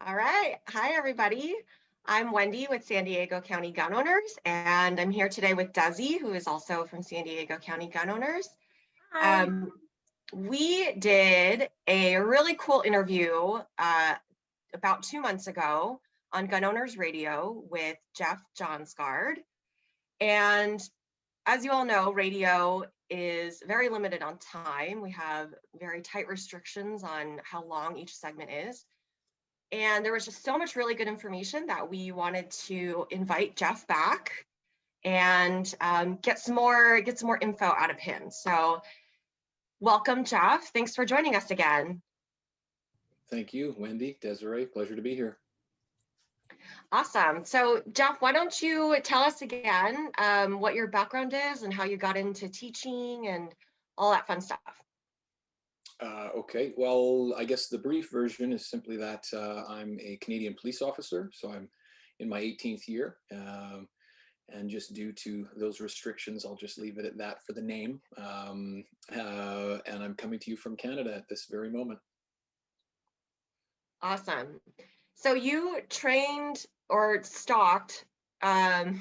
All right. Hi, everybody. I'm Wendy with San Diego County Gun Owners, and I'm here today with Desi, who is also from San Diego County Gun Owners. Hi. Um, we did a really cool interview about 2 months ago on Gun Owners Radio with Jeff Johnsgaard. And as you all know, radio is very limited on time. We have very tight restrictions on how long each segment is. And there was just so much really good information that we wanted to invite Jeff back and get some more info out of him. So welcome, Jeff. Thanks for joining us again. Thank you, Wendy, Desiree. Pleasure to be here. Awesome. So Jeff, why don't you tell us again what your background is and how you got into teaching and all that fun stuff. Okay, well, I guess the brief version is simply that I'm a Canadian police officer, so I'm in my 18th year. And just due to those restrictions, I'll just leave it at that for the name. And I'm coming to you from Canada at this very moment. Awesome. So you trained or stalked the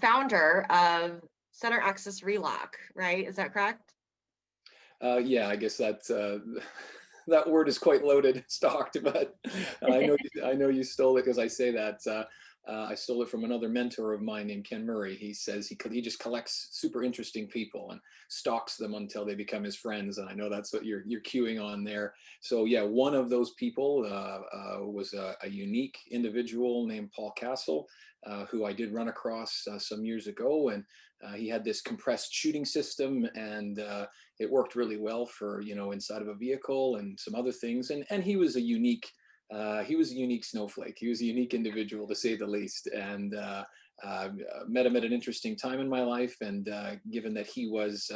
founder of Center Access Relock, right? Is that correct? Yeah, I guess that that word is quite loaded, stalked, but I know you stole it because I say that. I stole it from another mentor of mine named Ken Murray. He says he just collects super interesting people and stalks them until they become his friends. And I know that's what you're cueing on there. So yeah, one of those people was a unique individual named Paul Castle, who I did run across some years ago. And he had this compressed shooting system, and it worked really well for, inside of a vehicle and some other things. And he was a unique snowflake. He was a unique individual, to say the least. And met him at an interesting time in my life. And given that he was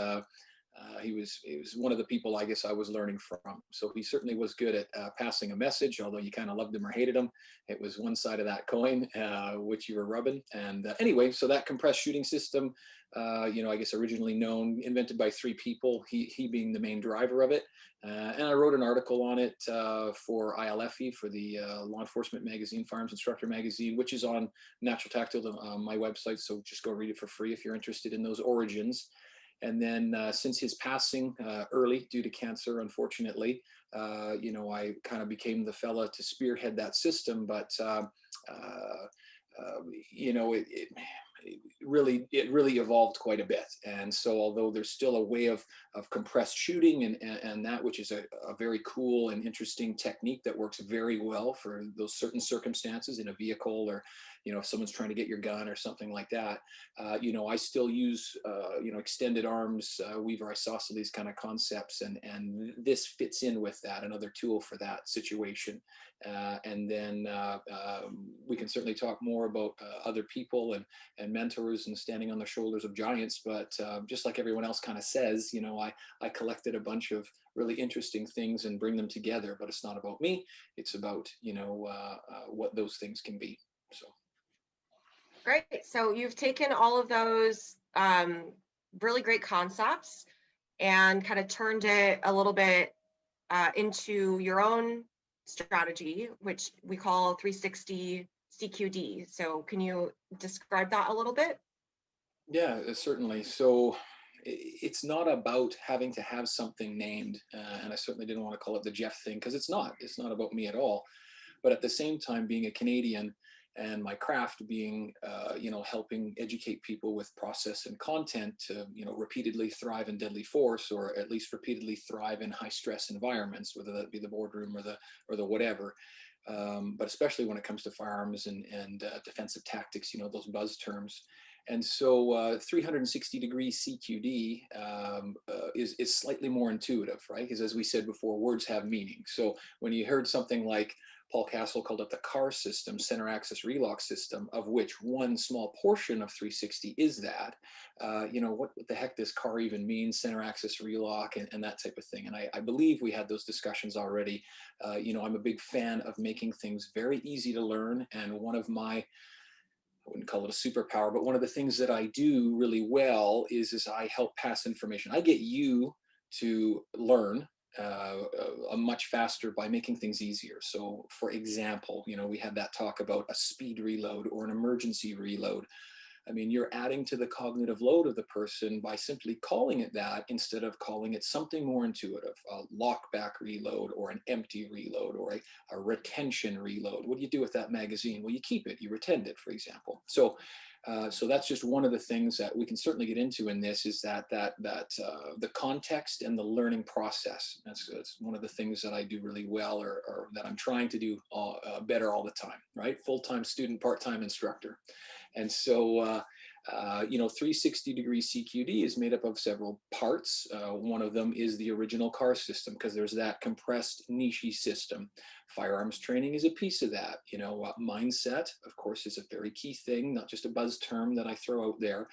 one of the people I guess I was learning from. So he certainly was good at passing a message, although you kind of loved him or hated him. It was one side of that coin, which you were rubbing. And anyway, so that compressed shooting system, I guess originally invented by three people, he being the main driver of it. And I wrote an article on it for ILFE, for the law enforcement magazine, Firearms Instructor magazine, which is on Natural Tactile on my website. So just go read it for free if you're interested in those origins. And then since his passing early due to cancer, unfortunately, I kind of became the fella to spearhead that system. But it really evolved quite a bit. And so although there's still a way of compressed shooting and that, which is a very cool and interesting technique that works very well for those certain circumstances in a vehicle, or if someone's trying to get your gun or something like that, I still use extended arms, Weaver isosceles kind of concepts, and this fits in with that, another tool for that situation. And then we can certainly talk more about other people and mentors and standing on the shoulders of giants. But just like everyone else kind of says, I collected a bunch of really interesting things and bring them together. But it's not about me. It's about, what those things can be. So. Great. So you've taken all of those really great concepts and kind of turned it a little bit into your own strategy, which we call 360 CQD. So can you describe that a little bit? Yeah, certainly. So it's not about having to have something named, and I certainly didn't want to call it the Jeff thing, because it's not about me at all. But at the same time, being a Canadian and my craft being, helping educate people with process and content to, repeatedly thrive in deadly force, or at least repeatedly thrive in high stress environments, whether that be the boardroom or the whatever. But especially when it comes to firearms and defensive tactics, those buzz terms. And so 360-degree CQD is slightly more intuitive, right? Because as we said before, words have meaning. So when you heard something like Paul Castle called it the CAR system, center access relock system, of which one small portion of 360 is that, what the heck does CAR even mean, center access relock, and that type of thing. And I believe we had those discussions already. I'm a big fan of making things very easy to learn. And one of my, I wouldn't call it a superpower, but one of the things that I do really well is I help pass information. I get you to learn much faster by making things easier. So for example, we had that talk about a speed reload or an emergency reload. I mean, you're adding to the cognitive load of the person by simply calling it that instead of calling it something more intuitive, a lockback reload or an empty reload or a retention reload. What do you do with that magazine? Well, you keep it, you retain it, for example. So that's just one of the things that we can certainly get into in this, is that the context and the learning process. That's one of the things that I do really well, or that I'm trying to do better all the time, right? Full-time student, part-time instructor. And so, 360-degree CQD is made up of several parts. One of them is the original car system, because there's that compressed niche system. Firearms training is a piece of that. Mindset, of course, is a very key thing, not just a buzz term that I throw out there.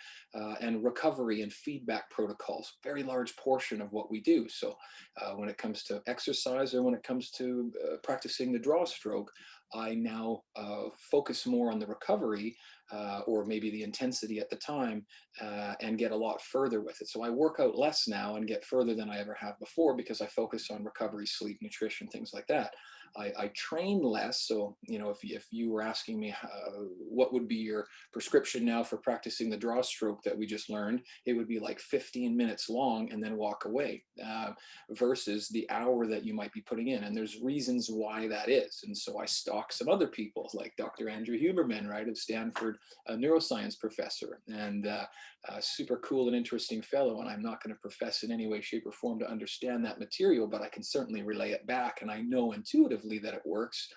And recovery and feedback protocols, very large portion of what we do. So when it comes to exercise, or when it comes to practicing the draw stroke, I now focus more on the recovery, or maybe the intensity at the time, and get a lot further with it. So I work out less now and get further than I ever have before, because I focus on recovery, sleep, nutrition, things like that. I train less. So, if you were asking me what would be your prescription now for practicing the draw stroke that we just learned, it would be like 15 minutes long and then walk away, versus the hour that you might be putting in. And there's reasons why that is. And so I stalk some other people like Dr. Andrew Huberman, right, of Stanford, a neuroscience professor, and a super cool and interesting fellow. And I'm not going to profess in any way, shape, or form to understand that material, but I can certainly relay it back. And I know intuitively that it works.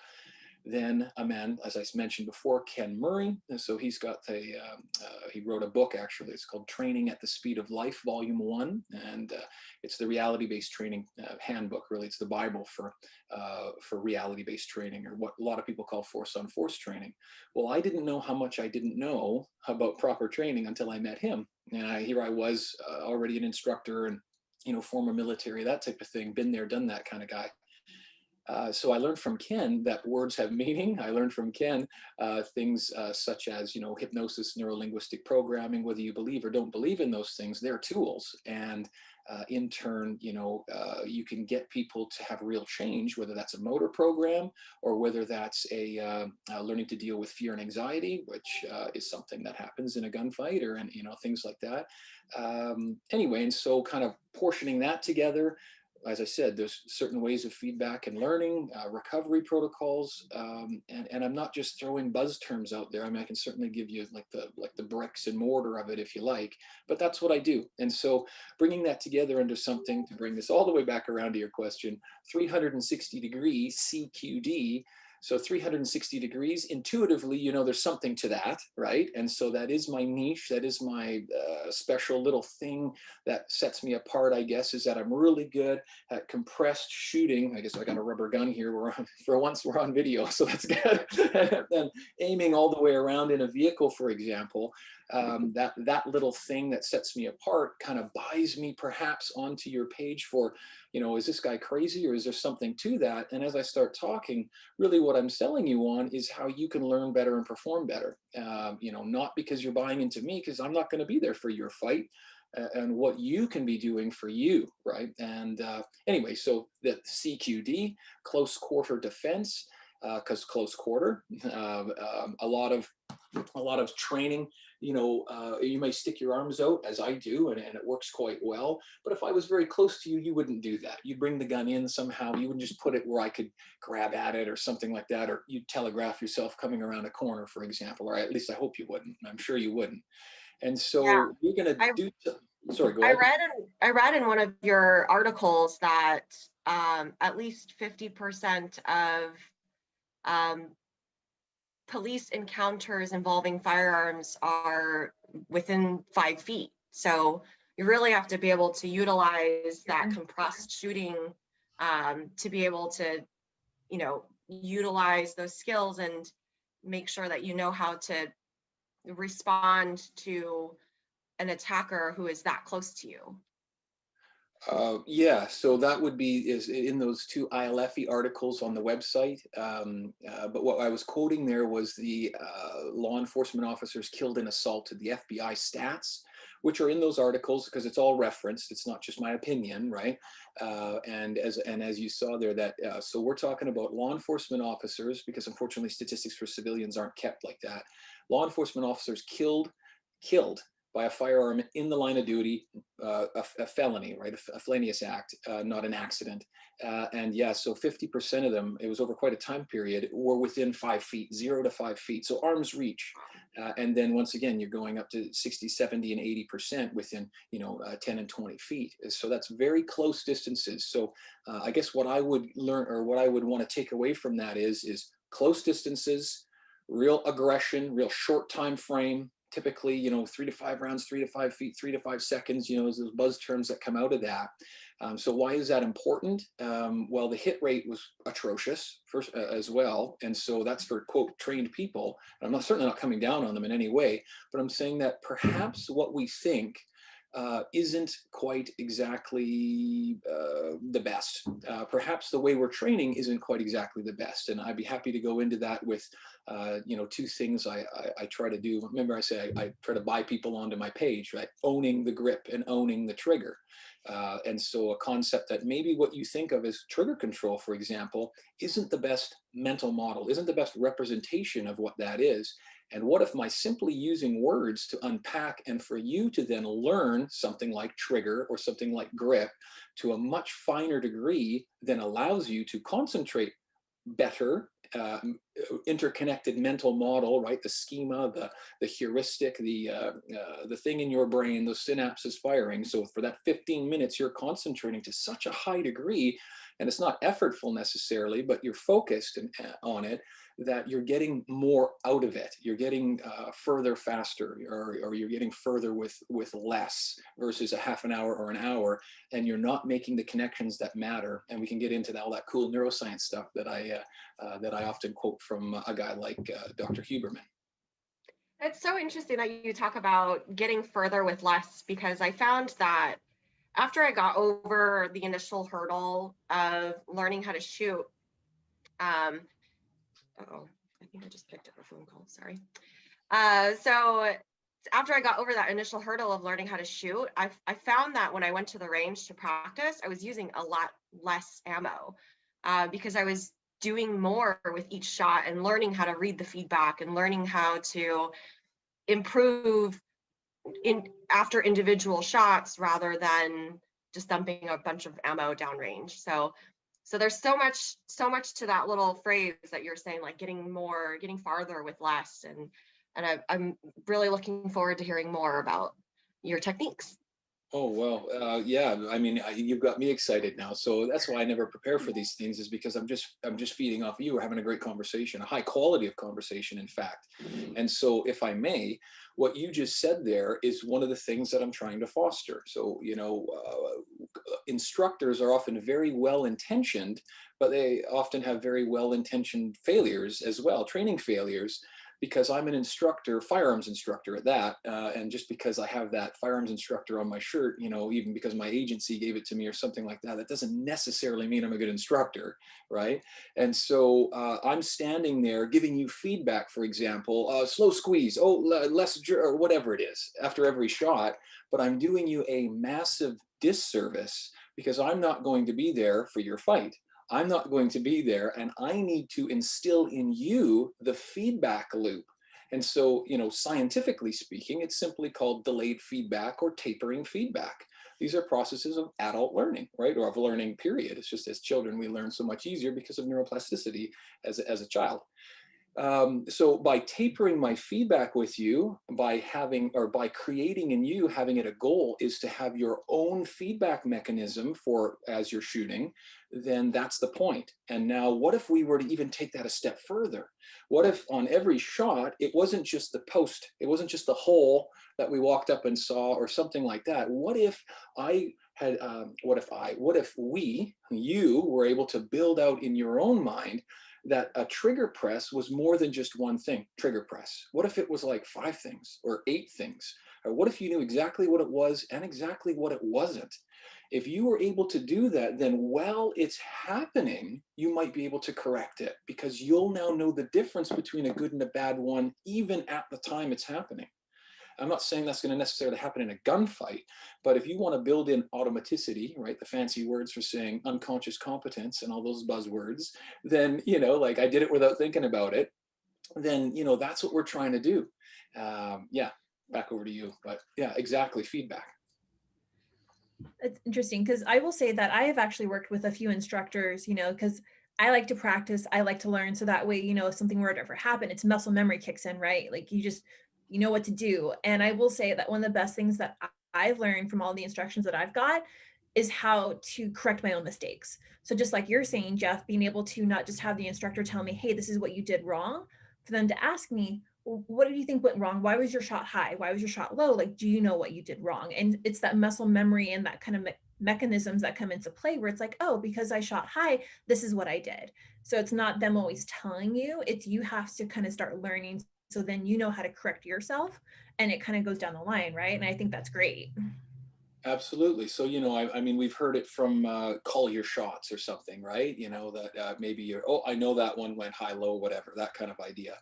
Then a man, as I mentioned before, Ken Murray. And so he's got he wrote a book, actually. It's called Training at the Speed of Life, Volume 1. And it's the reality-based training handbook. Really, it's the Bible for reality-based training, or what a lot of people call force-on-force training. Well, I didn't know how much I didn't know about proper training until I met him. And here I was, already an instructor, and former military, that type of thing, been there, done that kind of guy. So I learned from Ken that words have meaning. I learned from Ken things such as, hypnosis, neurolinguistic programming. Whether you believe or don't believe in those things, they're tools. And in turn, you can get people to have real change, whether that's a motor program, or whether that's a learning to deal with fear and anxiety, which is something that happens in a gunfight, or things like that. Anyway, and so kind of portioning that together. As I said, there's certain ways of feedback and learning, recovery protocols, and I'm not just throwing buzz terms out there. I mean, I can certainly give you like the bricks and mortar of it if you like, but that's what I do. And so bringing that together into something, to bring this all the way back around to your question, 360-degree CQD. So 360 degrees, intuitively, there's something to that, right? And so that is my niche. That is my special little thing that sets me apart, I guess, is that I'm really good at compressed shooting. I guess I got a rubber gun here. For once, we're on video, so that's good. And aiming all the way around in a vehicle, for example, that little thing that sets me apart kind of buys me perhaps onto your page for, is this guy crazy, or is there something to that? And as I start talking, really what I'm selling you on is how you can learn better and perform better. Not because you're buying into me, because I'm not going to be there for your fight, and what you can be doing for you, right? And anyway, so the CQD, close quarter defense, because close quarter, a lot of training, you may stick your arms out, as I do, and it works quite well. But if I was very close to you, you wouldn't do that. You'd bring the gun in somehow. You wouldn't just put it where I could grab at it or something like that, or you'd telegraph yourself coming around a corner, for example, or at least I hope you wouldn't. I'm sure you wouldn't. And Yeah, so we're going to I do, sorry, go I ahead. read in one of your articles that at least 50% of police encounters involving firearms are within 5 feet. So you really have to be able to utilize that compressed shooting to be able to, utilize those skills and make sure that you know how to respond to an attacker who is that close to you. Yeah, so that would be is in those 2 ILFE articles on the website. But what I was quoting there was the law enforcement officers killed and assaulted, the FBI stats, which are in those articles, because it's all referenced. It's not just my opinion, right? And as you saw there, that so we're talking about law enforcement officers, because unfortunately statistics for civilians aren't kept like that. Law enforcement officers killed by a firearm in the line of duty, a felony, right? A felonious act, not an accident. And yeah, so 50% of them, it was over quite a time period, were within 5 feet, 0 to 5 feet. So arm's reach. And then once again, you're going up to 60, 70, and 80% within, 10 and 20 feet. So that's very close distances. So I guess what I would learn, or what I would want to take away from that is close distances, real aggression, real short time frame, typically, 3 to 5 rounds, 3 to 5 feet, 3 to 5 seconds, is those buzz terms that come out of that. So why is that important? Well, the hit rate was atrocious first as well. And so that's for, quote, trained people. And I'm certainly not coming down on them in any way, but I'm saying that perhaps what we think isn't quite exactly the best. Perhaps the way we're training isn't quite exactly the best. And I'd be happy to go into that with, 2 things I try to do. Remember, I say I try to buy people onto my page, right? Owning the grip and owning the trigger. And so a concept that maybe what you think of as trigger control, for example, isn't the best mental model, isn't the best representation of what that is. And what if my simply using words to unpack and for you to then learn something like trigger or something like grip to a much finer degree then allows you to concentrate better, interconnected mental model, right? The schema, the heuristic, the thing in your brain, those synapses firing. So for that 15 minutes, you're concentrating to such a high degree, and it's not effortful necessarily, but you're focused on it, that you're getting more out of it. You're getting further faster, or you're getting further with less versus a half an hour or an hour, and you're not making the connections that matter. And we can get into all that cool neuroscience stuff that I often quote from a guy like Dr. Huberman. It's so interesting that you talk about getting further with less, because I found that after I got over the initial hurdle of learning how to shoot, I think I just picked up a phone call, sorry. So after I got over that initial hurdle of learning how to shoot, I found that when I went to the range to practice, I was using a lot less ammo because I was doing more with each shot and learning how to read the feedback and learning how to improve after individual shots rather than just dumping a bunch of ammo downrange. So there's so much to that little phrase that you're saying, like getting farther with less. And I'm really looking forward to hearing more about your techniques. Oh, well, yeah, I mean, you've got me excited now. So that's why I never prepare for these things, is because I'm just feeding off of you. We're having a great conversation, a high quality of conversation, in fact. And so if I may, what you just said there is one of the things that I'm trying to foster. So, instructors are often very well-intentioned, but they often have very well-intentioned failures as well, training failures, because I'm an instructor, firearms instructor at that. And just because I have that firearms instructor on my shirt, even because my agency gave it to me or something like that, that doesn't necessarily mean I'm a good instructor, right? And so I'm standing there giving you feedback, for example, slow squeeze, less, or whatever it is, after every shot, but I'm doing you a massive disservice because I'm not going to be there for your fight. I'm not going to be there, and I need to instill in you the feedback loop. And so, scientifically speaking, it's simply called delayed feedback or tapering feedback. These are processes of adult learning, right? Or of learning, period. It's just as children, we learn so much easier because of neuroplasticity as a child. So by tapering my feedback with you, by creating in you, having it a goal is to have your own feedback mechanism for as you're shooting, then that's the point. And now what if we were to even take that a step further? What if on every shot, it wasn't just the post, it wasn't just the hole that we walked up and saw or something like that? What if you were able to build out in your own mind that a trigger press was more than just one thing, trigger press? What if it was like 5 things or 8 things? Or what if you knew exactly what it was and exactly what it wasn't? If you were able to do that, then while it's happening, you might be able to correct it because you'll now know the difference between a good and a bad one, even at the time it's happening. I'm not saying that's going to necessarily happen in a gunfight, but if you want to build in automaticity, right, the fancy words for saying unconscious competence and all those buzzwords, then, like I did it without thinking about it, then, that's what we're trying to do. Yeah, back over to you. But yeah, exactly, feedback. It's interesting because I will say that I have actually worked with a few instructors, because I like to practice, I like to learn. So that way, if something were to ever happen, it's muscle memory kicks in, right? Like you know what to do. And I will say that one of the best things that I've learned from all the instructions that I've got is how to correct my own mistakes. So just like you're saying, Jeff, being able to not just have the instructor tell me, hey, this is what you did wrong, for them to ask me, well, what do you think went wrong? Why was your shot high? Why was your shot low? Like, do you know what you did wrong? And it's that muscle memory and that kind of mechanisms that come into play where it's like, oh, because I shot high, this is what I did. So it's not them always telling you, it's you have to kind of start learning. So then you know how to correct yourself and it kind of goes down the line, right? And I think that's great. Absolutely. So, I mean, we've heard it from call your shots or something, right? That maybe I know that one went high, low, whatever, that kind of idea.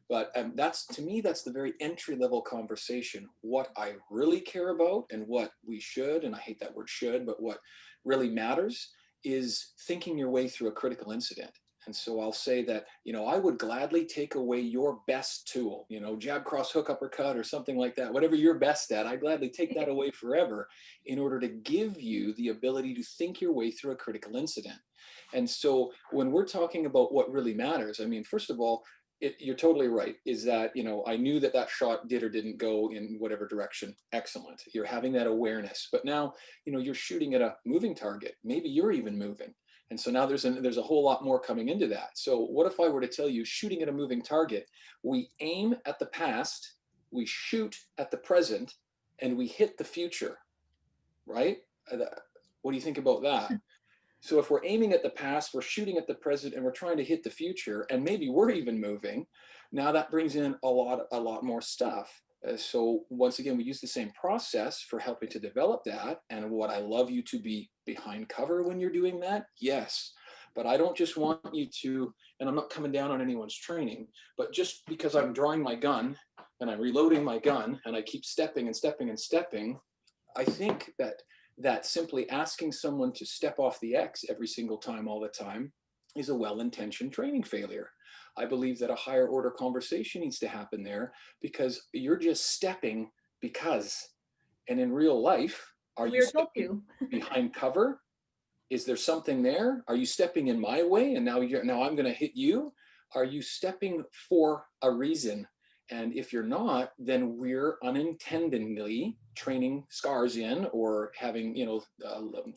But to me, that's the very entry level conversation. What I really care about and what we should, and I hate that word should, but what really matters is thinking your way through a critical incident. And so I'll say that, I would gladly take away your best tool, jab, cross, hook, uppercut, or something like that, whatever you're best at, I'd gladly take that away forever in order to give you the ability to think your way through a critical incident. And so when we're talking about what really matters, I mean, first of all, you're totally right, is that, I knew that shot did or didn't go in whatever direction. Excellent. You're having that awareness. But now, you're shooting at a moving target. Maybe you're even moving. And so now there's a whole lot more coming into that. So what if I were to tell you, shooting at a moving target, we aim at the past, we shoot at the present, and we hit the future, right? What do you think about that? So if we're aiming at the past, we're shooting at the present, and we're trying to hit the future, and maybe we're even moving, now that brings in a lot more stuff. So once again, we use the same process for helping to develop that. And what I love you to be behind cover when you're doing that, yes. But I don't just want you to, and I'm not coming down on anyone's training, but just because I'm drawing my gun and I'm reloading my gun and I keep stepping and stepping and stepping, I think that simply asking someone to step off the X every single time, all the time, is a well-intentioned training failure. I believe that a higher order conversation needs to happen there, because you're just stepping because. And in real life, are you stepping behind cover? Is there something there? Are you stepping in my way and now I'm going to hit you? Are you stepping for a reason? And if you're not, then we're unintentionally training scars in, or having,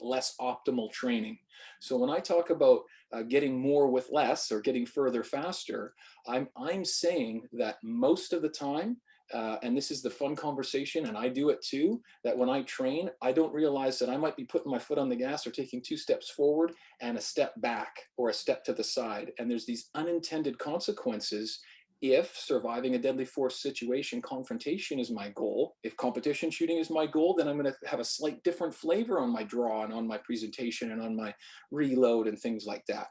less optimal training. So when I talk about getting more with less, or getting further faster, I'm saying that most of the time, and this is the fun conversation, and I do it too, that when I train, I don't realize that I might be putting my foot on the gas or taking 2 steps forward and a step back or a step to the side. And there's these unintended consequences. If surviving a deadly force situation, confrontation is my goal, if competition shooting is my goal, then I'm going to have a slight different flavor on my draw and on my presentation and on my reload and things like that.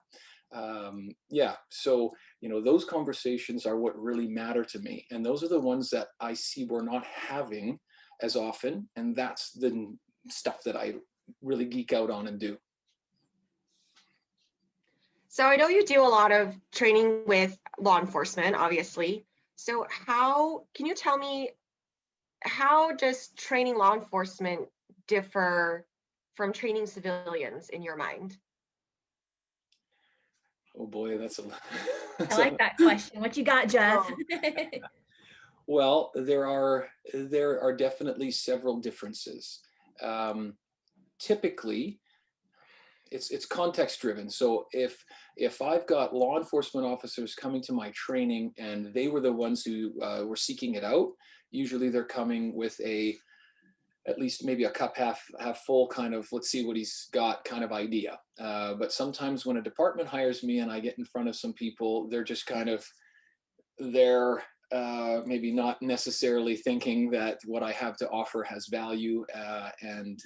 Yeah, so those conversations are what really matter to me, and those are the ones that I see we're not having as often, and that's the stuff that I really geek out on and do. So I know you do a lot of training with law enforcement, obviously. So can you tell me, how does training law enforcement differ from training civilians in your mind? Oh boy, that's I like that question. What you got, Jeff? Well, there are definitely several differences. Typically, it's context driven. So if I've got law enforcement officers coming to my training and they were the ones who were seeking it out, usually they're coming with at least maybe a cup half full kind of, let's see what he's got kind of idea. But sometimes when a department hires me and I get in front of some people, they're just kind of, they're maybe not necessarily thinking that what I have to offer has value. And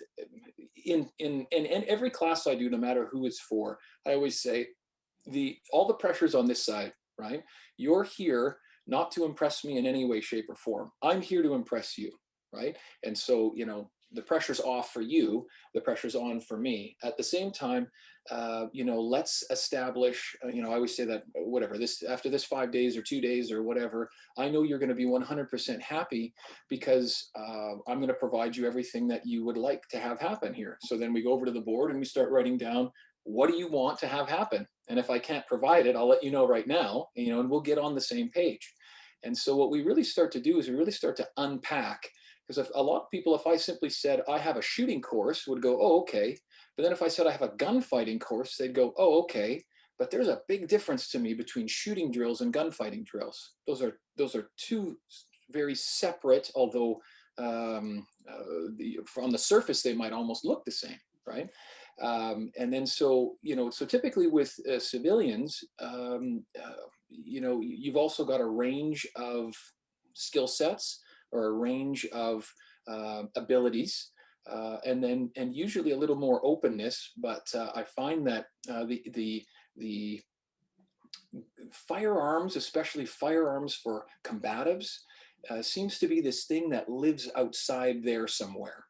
in every class I do, no matter who it's for, I always say all the pressure's on this side, right? You're here not to impress me in any way, shape, or form. I'm here to impress you, right? And so, you know, the pressure's off for you, the pressure's on for me. At the same time, you know, let's establish, you know, I always say that, whatever, this, after this 5 days or 2 days or whatever, I know you're going to be 100% happy because I'm going to provide you everything that you would like to have happen here. So then we go over to the board and we start writing down, what do you want to have happen? And if I can't provide it, I'll let you know right now, you know, and we'll get on the same page. And so what we really start to do is we really start to unpack, because if a lot of people, if I simply said I have a shooting course, would go, oh, okay. But then if I said I have a gunfighting course, they'd go, oh, okay. But there's a big difference to me between shooting drills and gunfighting drills. Those are two very separate, although on the surface they might almost look the same, right? And then so, you know, so typically with civilians, you know, you've also got a range of skill sets or a range of abilities, and usually a little more openness. But I find that the firearms, especially firearms for combatives, seems to be this thing that lives outside there somewhere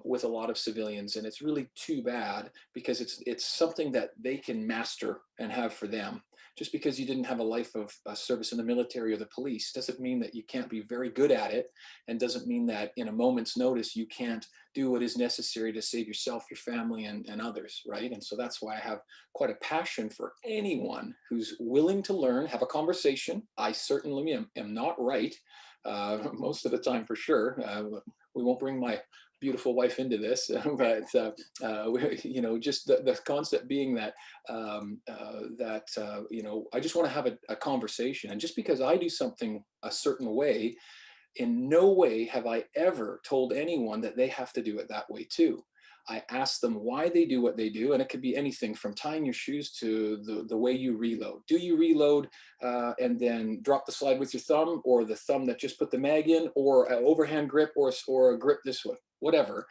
with a lot of civilians, and it's really too bad because it's something that they can master and have for them. Just because you didn't have a life of service in the military or the police doesn't mean that you can't be very good at it, and doesn't mean that in a moment's notice you can't do what is necessary to save yourself, your family, and others, right? And so that's why I have quite a passion for anyone who's willing to learn, have a conversation. I certainly am not right most of the time, for sure. We won't bring my beautiful wife into this, but you know, just the concept being that you know, I just want to have a conversation, and just because I do something a certain way, in no way have I ever told anyone that they have to do it that way too. I ask them why they do what they do, and it could be anything from tying your shoes to the way you reload. Do you reload and then drop the slide with your thumb, or the thumb that just put the mag in, or an overhand grip, or a grip this way, whatever.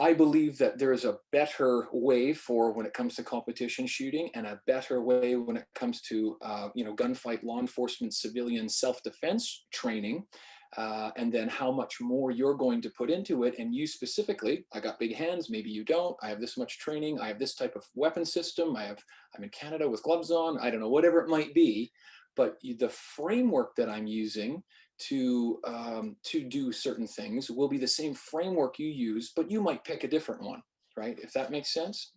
I believe that there is a better way for when it comes to competition shooting, and a better way when it comes to you know, gunfight, law enforcement, civilian self-defense training. And then how much more you're going to put into it. And you specifically, I got big hands, maybe you don't. I have this much training. I have this type of weapon system. I'm in Canada with gloves on. I don't know, whatever it might be. But the framework that I'm using to do certain things will be the same framework you use, but you might pick a different one, right? If that makes sense.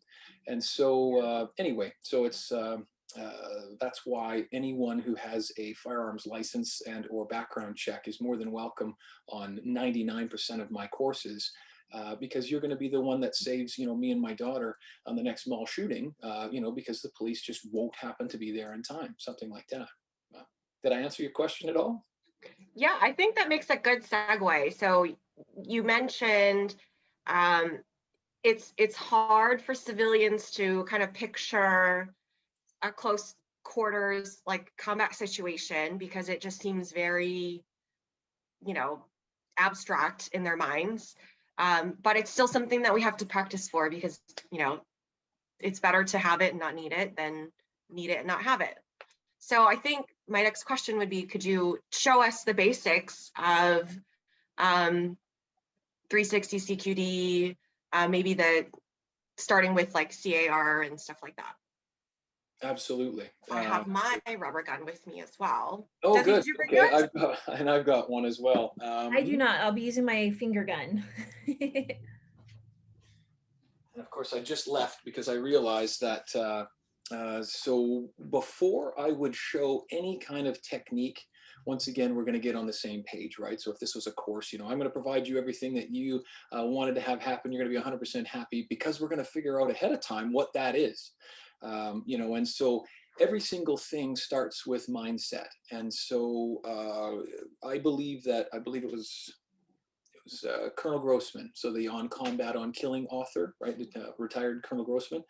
And so anyway, so it's that's why anyone who has a firearms license and or background check is more than welcome on 99% of my courses, because you're going to be the one that saves, you know, me and my daughter on the next mall shooting, you know, because the police just won't happen to be there in time, something like that. Did I answer your question at all? Yeah, I think that makes a good segue. So you mentioned it's hard for civilians to kind of picture a close quarters like combat situation because it just seems very, you know, abstract in their minds. But it's still something that we have to practice for because, you know, it's better to have it and not need it than need it and not have it. So I think my next question would be, could you show us the basics of 360 CQD, maybe starting with like CAR and stuff like that? Absolutely. I have my rubber gun with me as well. Oh, Desi, good. did you bring Okay, yours? I've got one as well. I do not. I'll be using my finger gun. And of course, I just left because I realized that so before I would show any kind of technique, once again, we're going to get on the same page, right? So if this was a course, you know, I'm going to provide you everything that you wanted to have happen. You're going to be 100% happy because we're going to figure out ahead of time what that is. You know, and so every single thing starts with mindset. And so I believe it was Colonel Grossman, so the On Combat, On Killing author, right? Retired Colonel Grossman.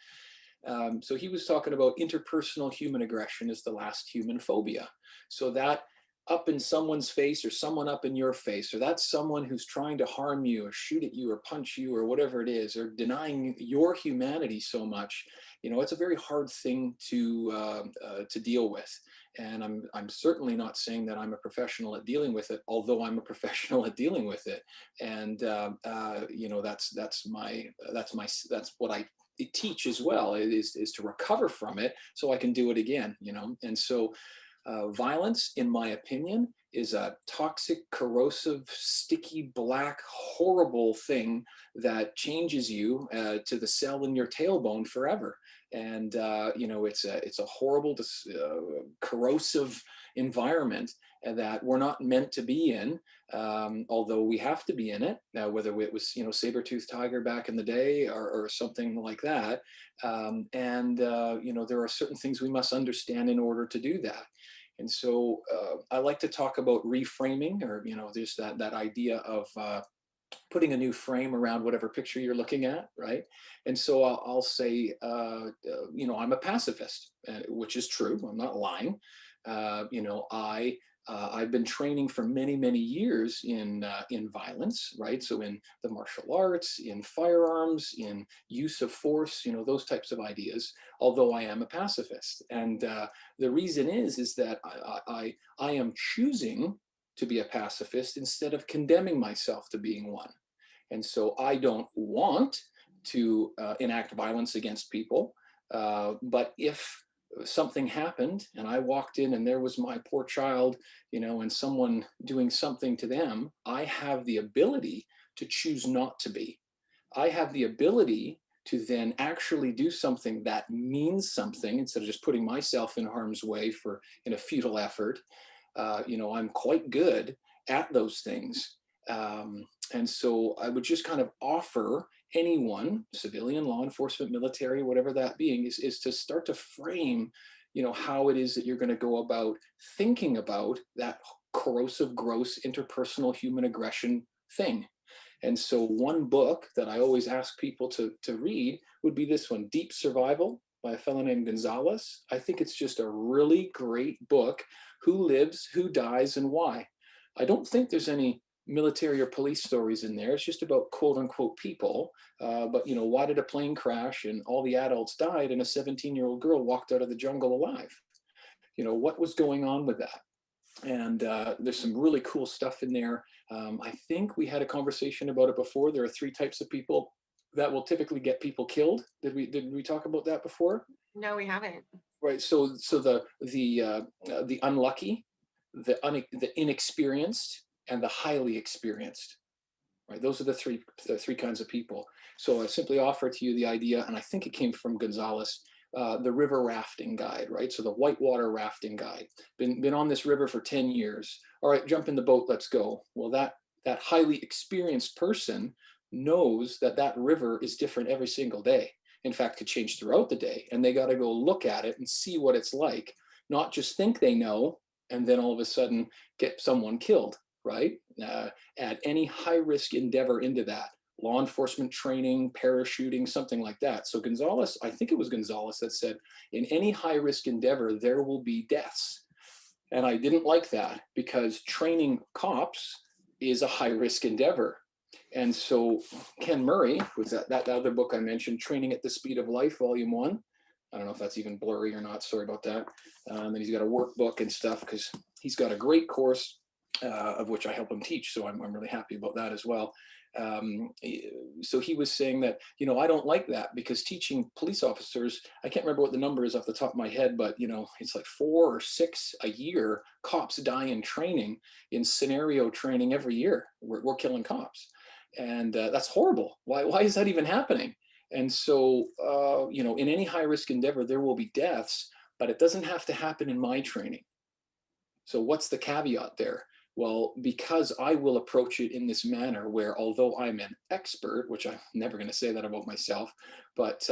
So he was talking about interpersonal human aggression is the last human phobia. So that up in someone's face or someone up in your face, or that's someone who's trying to harm you or shoot at you or punch you or whatever it is, or denying your humanity so much, you know, it's a very hard thing to deal with. And I'm certainly not saying that I'm a professional at dealing with it, although I'm a professional at dealing with it. And you know, that's what I teach as well, is to recover from it so I can do it again, you know. And so violence, in my opinion, is a toxic, corrosive, sticky, black, horrible thing that changes you to the cell in your tailbone forever. And you know, it's a horrible, corrosive environment that we're not meant to be in, although we have to be in it. Whether it was, you know, saber-toothed tiger back in the day, or something like that. You know, there are certain things we must understand in order to do that. And so I like to talk about reframing, or, you know, there's that idea of putting a new frame around whatever picture you're looking at, right? And so I'll say, you know, I'm a pacifist, which is true. I'm not lying. You know, I've been training for many, many years in violence, right? So in the martial arts, in firearms, in use of force, you know, those types of ideas, although I am a pacifist. And the reason is that I am choosing to be a pacifist instead of condemning myself to being one. And so I don't want to enact violence against people, but if something happened and I walked in and there was my poor child, you know, and someone doing something to them, I have the ability to choose not to be. I have the ability to then actually do something that means something, instead of just putting myself in harm's way in a futile effort. You know, I'm quite good at those things. And so I would just kind of offer anyone, civilian, law enforcement, military, whatever that being, is to start to frame, you know, how it is that you're going to go about thinking about that corrosive, gross, interpersonal human aggression thing. And so one book that I always ask people to read would be this one, Deep Survival, by a fellow named Gonzalez. I think it's just a really great book. Who lives, who dies, and why. I don't think there's any military or police stories in there. It's just about quote unquote people. But, you know, why did a plane crash and all the adults died and a 17-year-old girl walked out of the jungle alive? You know, what was going on with that? And there's some really cool stuff in there. I think we had a conversation about it before. There are 3 types of people that will typically get people killed. Did we talk about that before? No, we haven't. Right. So the unlucky, the inexperienced, and the highly experienced. Right. Those are the three kinds of people. So I simply offer to you the idea, and I think it came from Gonzalez, the river rafting guide, right? So the whitewater rafting guide. Been on this river for 10 years. All right, jump in the boat, let's go. Well, that highly experienced person knows that river is different every single day. In fact, could change throughout the day. And they got to go look at it and see what it's like, not just think they know, and then all of a sudden get someone killed, right? Add any high risk endeavor into that. Law enforcement training, parachuting, something like that. So Gonzalez, I think it was Gonzalez that said, in any high risk endeavor, there will be deaths. And I didn't like that, because training cops is a high risk endeavor. And so Ken Murray, was that other book I mentioned, Training at the Speed of Life, Volume 1. I don't know if that's even blurry or not, sorry about that. And he's got a workbook and stuff, because he's got a great course of which I help him teach. So I'm really happy about that as well. So he was saying that, you know, I don't like that, because teaching police officers, I can't remember what the number is off the top of my head, but, you know, it's like 4 or 6 a year cops die in training, in scenario training every year. We're killing cops. And that's horrible. Why is that even happening? And so, you know, in any high risk endeavor, there will be deaths, but it doesn't have to happen in my training. So what's the caveat there? Well, because I will approach it in this manner where, although I'm an expert, which I'm never going to say that about myself, But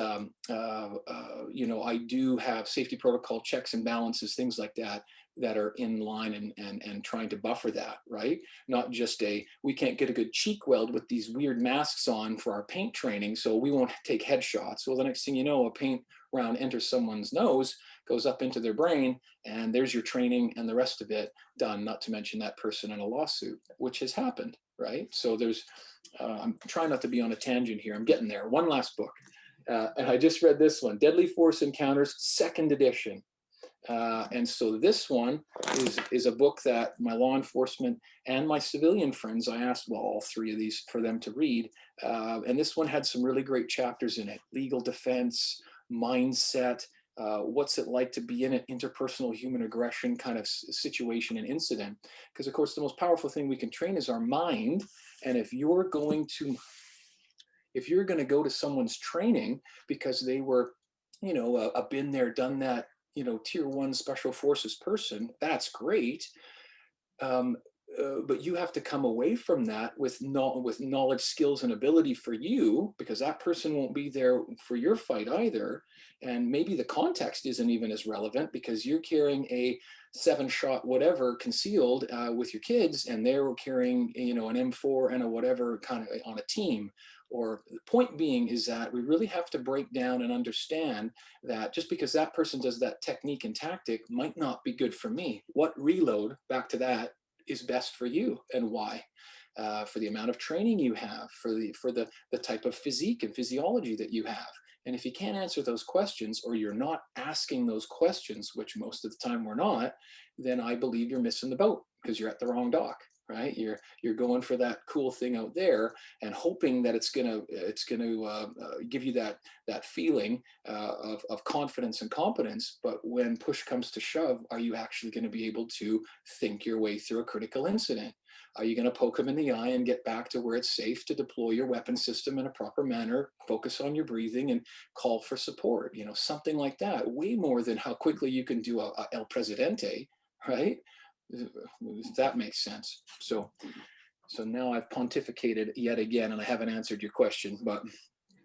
you know, I do have safety protocol checks and balances, things like that, that are in line and trying to buffer that, right? Not just we can't get a good cheek weld with these weird masks on for our paint training, so we won't take headshots. Well, the next thing you know, a paint round enters someone's nose, goes up into their brain, and there's your training and the rest of it done, not to mention that person in a lawsuit, which has happened, right? So there's, I'm trying not to be on a tangent here. I'm getting there. One last book. And I just read this one, Deadly Force Encounters, 2nd edition. And so this one is a book that my law enforcement and my civilian friends, I asked, well, all 3 of these for them to read. And this one had some really great chapters in it: legal defense, mindset, what's it like to be in an interpersonal human aggression kind of situation and incident. Because of course, the most powerful thing we can train is our mind. And if you're going to go to someone's training because they were, you know, a been there, done that, you know, tier 1 special forces person, that's great. But you have to come away from that with knowledge, skills, and ability for you, because that person won't be there for your fight either. And maybe the context isn't even as relevant because you're carrying a 7-shot whatever concealed with your kids, and they're carrying, you know, an M4 and a whatever kind of on a team. Or the point being is that we really have to break down and understand that just because that person does that technique and tactic might not be good for me. What reload, back to that, is best for you and why? For the amount of training you have, for the type of physique and physiology that you have. And if you can't answer those questions, or you're not asking those questions, which most of the time we're not, then I believe you're missing the boat because you're at the wrong dock. Right, you're going for that cool thing out there and hoping that it's gonna give you that feeling of confidence and competence. But when push comes to shove, are you actually going to be able to think your way through a critical incident? Are you going to poke them in the eye and get back to where it's safe to deploy your weapon system in a proper manner, focus on your breathing, and call for support? You know, something like that. Way more than how quickly you can do a El Presidente, right? If that makes sense. So now I've pontificated yet again, and I haven't answered your question, but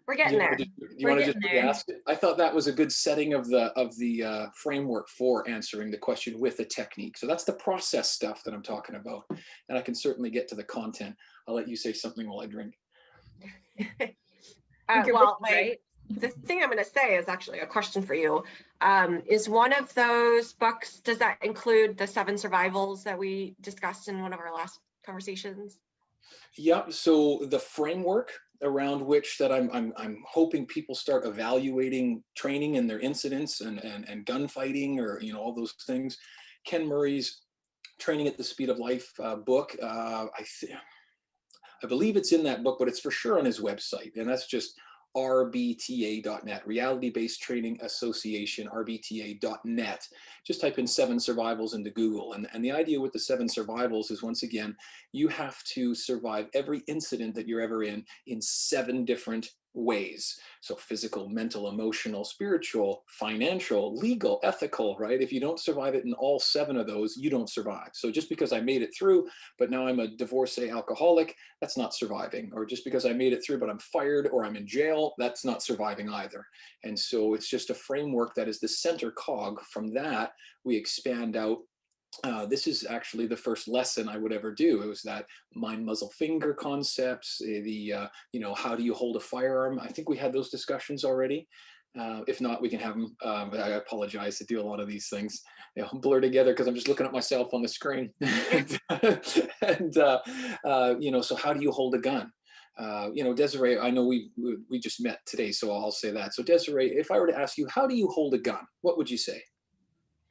We're getting there. You want to just re-ask it? I thought that was a good setting of the framework for answering the question with the technique. So that's the process stuff that I'm talking about, and I can certainly get to the content. I'll let you say something while I drink. Well, the thing I'm going to say is actually a question for you. Is one of those books, does that include the 7 survivals that we discussed in one of our last conversations? Yeah, so the framework around which that I'm hoping people start evaluating training and their incidents and gunfighting, or, you know, all those things. Ken Murray's Training at the Speed of Life book, I believe it's in that book, but it's for sure on his website, and that's just rbta.net, Reality Based Training Association, rbta.net. Just type in 7 survivals into Google. And the idea with the 7 survivals is, once again, you have to survive every incident that you're ever in 7 different ways. So physical, mental, emotional, spiritual, financial, legal, ethical, right? If you don't survive it in all 7 of those, you don't survive. So just because I made it through, but now I'm a divorcee alcoholic, that's not surviving. Or just because I made it through, but I'm fired or I'm in jail, that's not surviving either. And so it's just a framework that is the center cog. From that, we expand out. This is actually the first lesson I would ever do. It was that mind, muzzle, finger concepts, you know, how do you hold a firearm? I think we had those discussions already. If not, we can have them. I apologize to do a lot of these things, you know, blur together because I'm just looking at myself on the screen. and you know, so how do you hold a gun? You know, Desiree, I know we just met today, so I'll say that. So Desiree, if I were to ask you, how do you hold a gun? What would you say?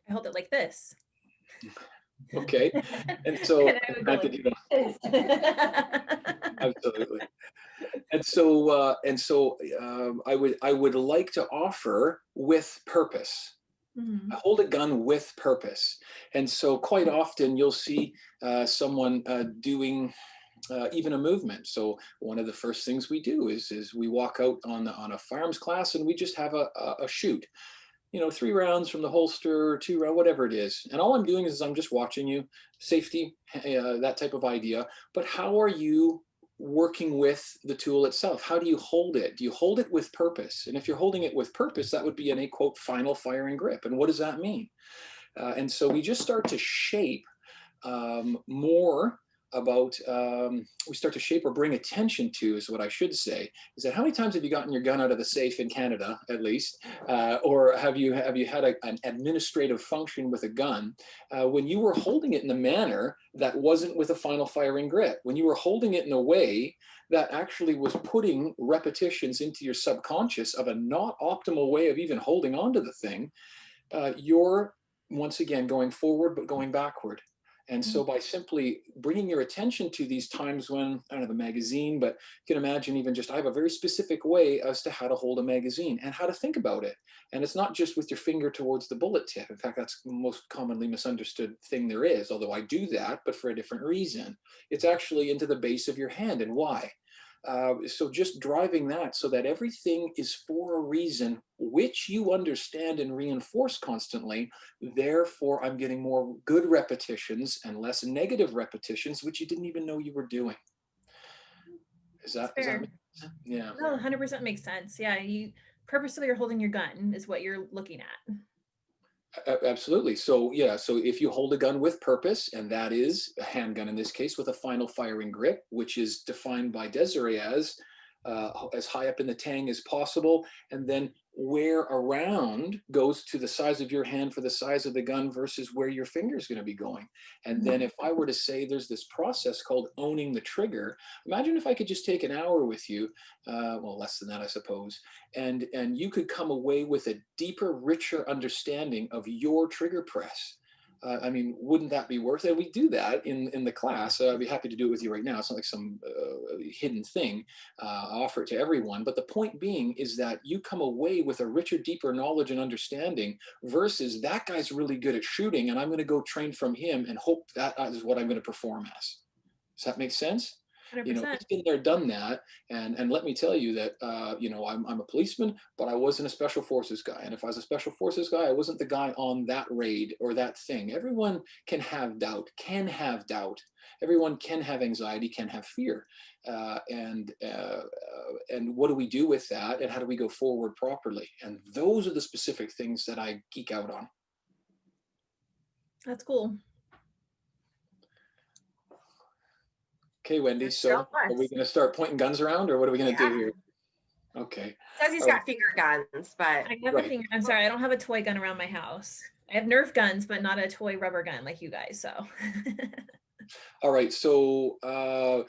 I hold it like this. Okay, and so And I would go like this. Absolutely. And so I would like to offer with purpose. Mhm. I hold a gun with purpose. And so quite often you'll see someone doing even a movement. So one of the first things we do is we walk out on a firearms class, and we just have a shoot. You know, 3 rounds from the holster, 2 rounds, whatever it is. And all I'm doing is I'm just watching you, safety, that type of idea. But how are you working with the tool itself. How do you hold it? Do you hold it with purpose? And if you're holding it with purpose, that would be in a quote, final firing grip. And what does that mean? And so we just start to shape more about, we start to shape or bring attention to, is what I should say, is that how many times have you gotten your gun out of the safe in Canada, at least, or have you had an administrative function with a gun when you were holding it in a manner that wasn't with a final firing grip, when you were holding it in a way that actually was putting repetitions into your subconscious of a not optimal way of even holding onto the thing, you're once again going forward but going backward. And so by simply bringing your attention to these times when, I don't have a magazine, but you can imagine even just, I have a very specific way as to how to hold a magazine and how to think about it. And it's not just with your finger towards the bullet tip. In fact, that's the most commonly misunderstood thing there is, although I do that, but for a different reason. It's actually into the base of your hand. And why? So just driving that so that everything is for a reason, which you understand and reinforce constantly. Therefore, I'm getting more good repetitions and less negative repetitions, which you didn't even know you were doing. Is that yeah. No, 100% makes sense. Yeah, you purposely you're holding your gun is what you're looking at. Absolutely. So yeah, so if you hold a gun with purpose, and that is a handgun in this case with a final firing grip, which is defined by Desiree as high up in the tang as possible, and then where around goes to the size of your hand for the size of the gun versus where your finger is going to be going. And then if I were to say there's this process called owning the trigger, imagine if I could just take an hour with you, well, less than that, I suppose, and you could come away with a deeper, richer understanding of your trigger press. I mean, wouldn't that be worth it? We do that in the class. I'd be happy to do it with you right now. It's not like some hidden thing. I offer it to everyone. But the point being is that you come away with a richer, deeper knowledge and understanding versus that guy's really good at shooting and I'm going to go train from him and hope that is what I'm going to perform as. Does that make sense? 100%. You know, it's been there, done that, and let me tell you that you know, I'm a policeman, but I wasn't a special forces guy. And if I was a special forces guy, I wasn't the guy on that raid or that thing. Everyone can have doubt. Everyone can have anxiety, can have fear, and what do we do with that, and how do we go forward properly? And those are the specific things that I geek out on. That's cool. Okay, Wendy, so are we going to start pointing guns around, or what are we going to do here? Okay. Says he's got finger guns, but I have a finger. I'm sorry, I don't have a toy gun around my house. I have Nerf guns, but not a toy rubber gun like you guys. So. All right. So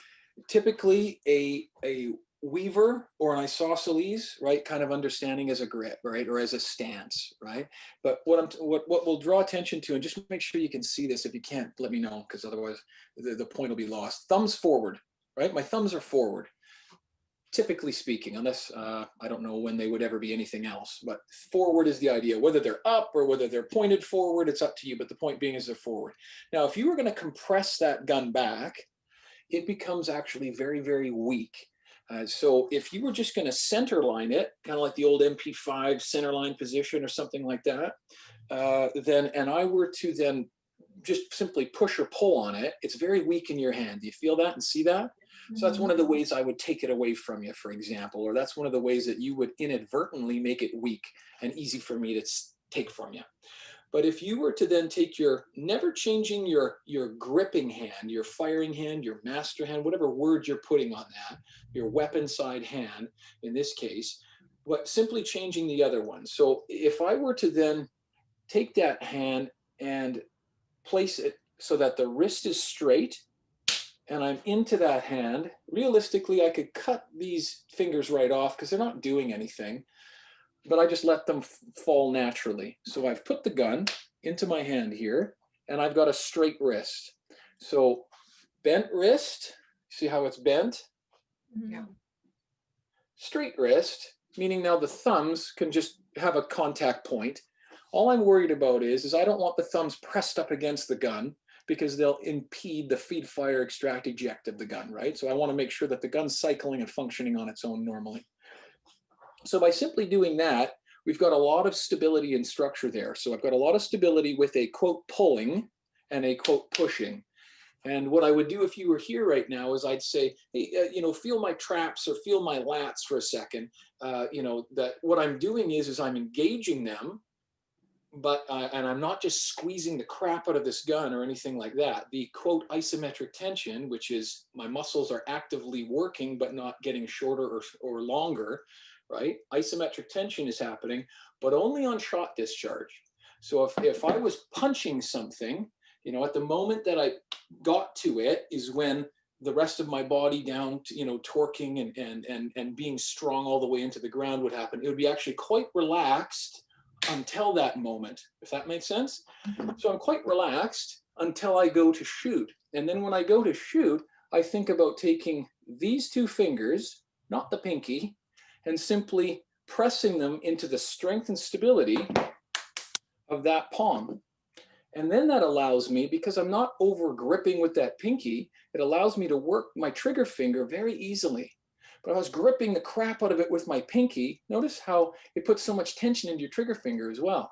typically a weaver or an isosceles, right, kind of understanding as a grip, right, or as a stance, right? But what we'll draw attention to, and just make sure you can see this. If you can't, let me know, because otherwise the point will be lost. Thumbs forward, right? My thumbs are forward, typically speaking, unless I don't know when they would ever be anything else. But forward is the idea. Whether they're up or whether they're pointed forward, it's up to you. But the point being is they're forward. Now, if you were going to compress that gun back, it becomes actually very, very weak. So if you were just going to center line it, kind of like the old MP5 center line position or something like that, and I were to then just simply push or pull on it, it's very weak in your hand. Do you feel that and see that? So that's one of the ways I would take it away from you, for example, or that's one of the ways that you would inadvertently make it weak and easy for me to take from you. But if you were to then take your, never changing your gripping hand, your firing hand, your master hand, whatever word you're putting on that, your weapon side hand in this case, but simply changing the other one. So if I were to then take that hand and place it so that the wrist is straight and I'm into that hand, realistically, I could cut these fingers right off because they're not doing anything. But I just let them fall naturally. So I've put the gun into my hand here, and I've got a straight wrist. So bent wrist, see how it's bent? yeah. Straight wrist, meaning now the thumbs can just have a contact point. All I'm worried about is I don't want the thumbs pressed up against the gun because they'll impede the feed, fire, extract, eject of the gun, right? So I want to make sure that the gun's cycling and functioning on its own normally. So by simply doing that, we've got a lot of stability and structure there. So I've got a lot of stability with a quote pulling and a quote pushing. And what I would do if you were here right now is I'd say, hey, feel my traps or feel my lats for a second. That what I'm doing is I'm engaging them, but and I'm not just squeezing the crap out of this gun or anything like that. The quote isometric tension, which is my muscles are actively working but not getting shorter or longer, right? Isometric tension is happening, but only on shot discharge. So if I was punching something, at the moment that I got to it is when the rest of my body down to, torquing and being strong all the way into the ground would happen. It would be actually quite relaxed until that moment, if that makes sense. So I'm quite relaxed until I go to shoot. And then when I go to shoot, I think about taking these two fingers, not the pinky, and simply pressing them into the strength and stability of that palm. And then that allows me, because I'm not over gripping with that pinky, it allows me to work my trigger finger very easily. But I was gripping the crap out of it with my pinky. Notice how it puts so much tension into your trigger finger as well.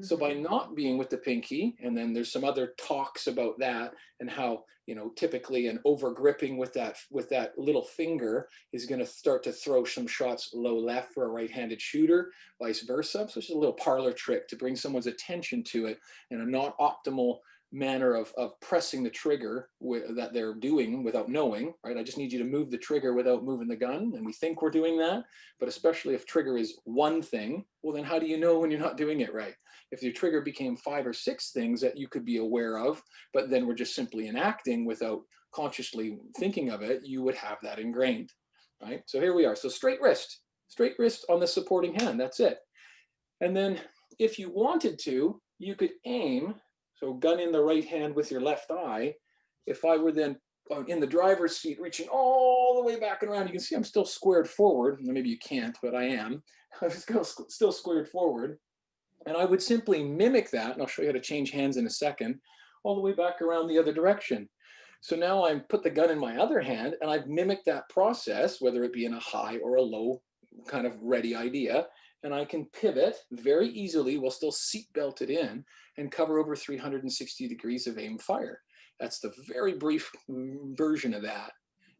So by not being with the pinky, and then there's some other talks about that and how, typically an over gripping with that little finger is going to start to throw some shots low left for a right-handed shooter, vice versa. So it's just a little parlor trick to bring someone's attention to it in a not optimal manner of pressing the trigger that they're doing without knowing, right? I just need you to move the trigger without moving the gun. And we think we're doing that, but especially if trigger is one thing, well, then how do you know when you're not doing it right? If your trigger became 5 or 6 things that you could be aware of, but then we're just simply enacting without consciously thinking of it, you would have that ingrained, right? So here we are. So straight wrist on the supporting hand, that's it. And then if you wanted to, you could aim. So gun in the right hand with your left eye. If I were then in the driver's seat, reaching all the way back and around, you can see I'm still squared forward. Maybe you can't, but I am. I'm still squared forward. And I would simply mimic that, and I'll show you how to change hands in a second, all the way back around the other direction. So now I put the gun in my other hand, and I've mimicked that process, whether it be in a high or a low kind of ready idea. And I can pivot very easily while still seat belted in and cover over 360 degrees of aim fire. That's the very brief version of that.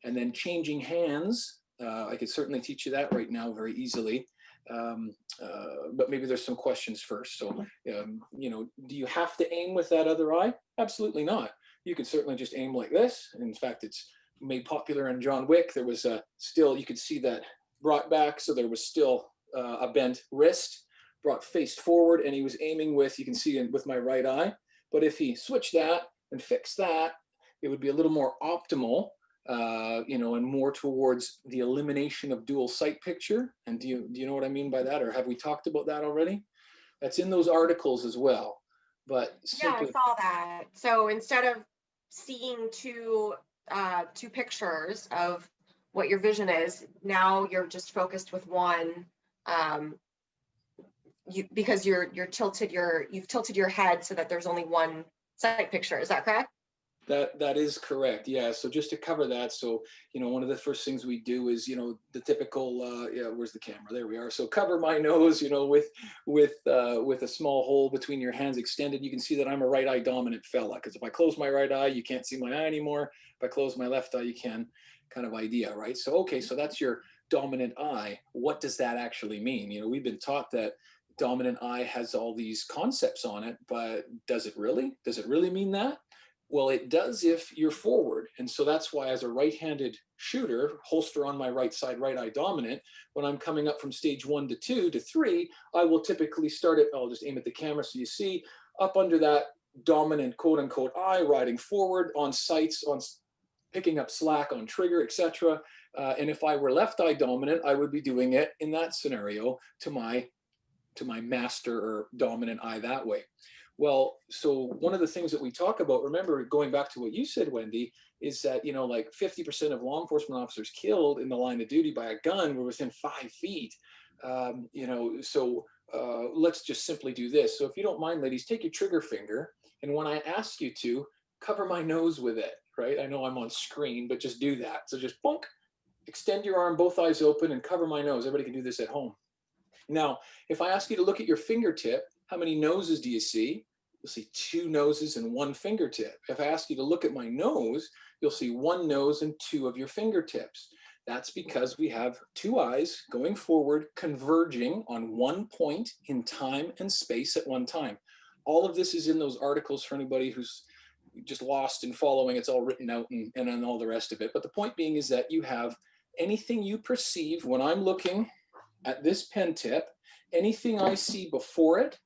And then changing hands, I could certainly teach you that right now very easily. But maybe there's some questions first. So, do you have to aim with that other eye? Absolutely not. You could certainly just aim like this. In fact, it's made popular in John Wick. There was still, you could see that brought back. So there was still a bent wrist, brought faced forward, and he was aiming with, you can see with my right eye. But if he switched that and fixed that, it would be a little more optimal, and more towards the elimination of dual sight picture. And do you know what I mean by that, or have we talked about that already? That's in those articles as well. But simply, yeah, I saw that. So instead of seeing two pictures of what your vision is, now you're just focused with one. Because you've tilted your head so that there's only one sight picture. Is that correct? That is correct. Yeah. So just to cover that, so one of the first things we do is the typical where's the camera? There we are. So cover my nose, with a small hole between your hands extended. You can see that I'm a right eye dominant fella, because if I close my right eye, you can't see my eye anymore. If I close my left eye, you can, kind of idea, right? So okay, so that's your dominant eye. What does that actually mean? We've been taught that dominant eye has all these concepts on it, but does it really? Does it really mean that? Well, it does if you're forward. And so that's why, as a right-handed shooter, holster on my right side, right eye dominant, when I'm coming up from stage 1 to 2 to 3, I will typically start it, I'll just aim at the camera so you see, up under that dominant quote unquote eye, riding forward on sights, on picking up slack on trigger, etc. And if I were left eye dominant, I would be doing it in that scenario to my master or dominant eye that way. Well, so one of the things that we talk about, remember, going back to what you said, Wendy, is that, like 50% of law enforcement officers killed in the line of duty by a gun were within 5 feet. So let's just simply do this. So if you don't mind, ladies, take your trigger finger, and when I ask you to, cover my nose with it, right? I know I'm on screen, but just do that. So just bonk, extend your arm, both eyes open, and cover my nose. Everybody can do this at home. Now, if I ask you to look at your fingertip, how many noses do you see? you'll see 2 noses and 1 fingertip. If I ask you to look at my nose, you'll see 1 nose and 2 of your fingertips. That's because we have 2 eyes going forward, converging on 1 point in time and space at one time. All of this is in those articles for anybody who's just lost in following. It's all written out and all the rest of it. But the point being is that you have anything you perceive when I'm looking at this pen tip, anything I see before it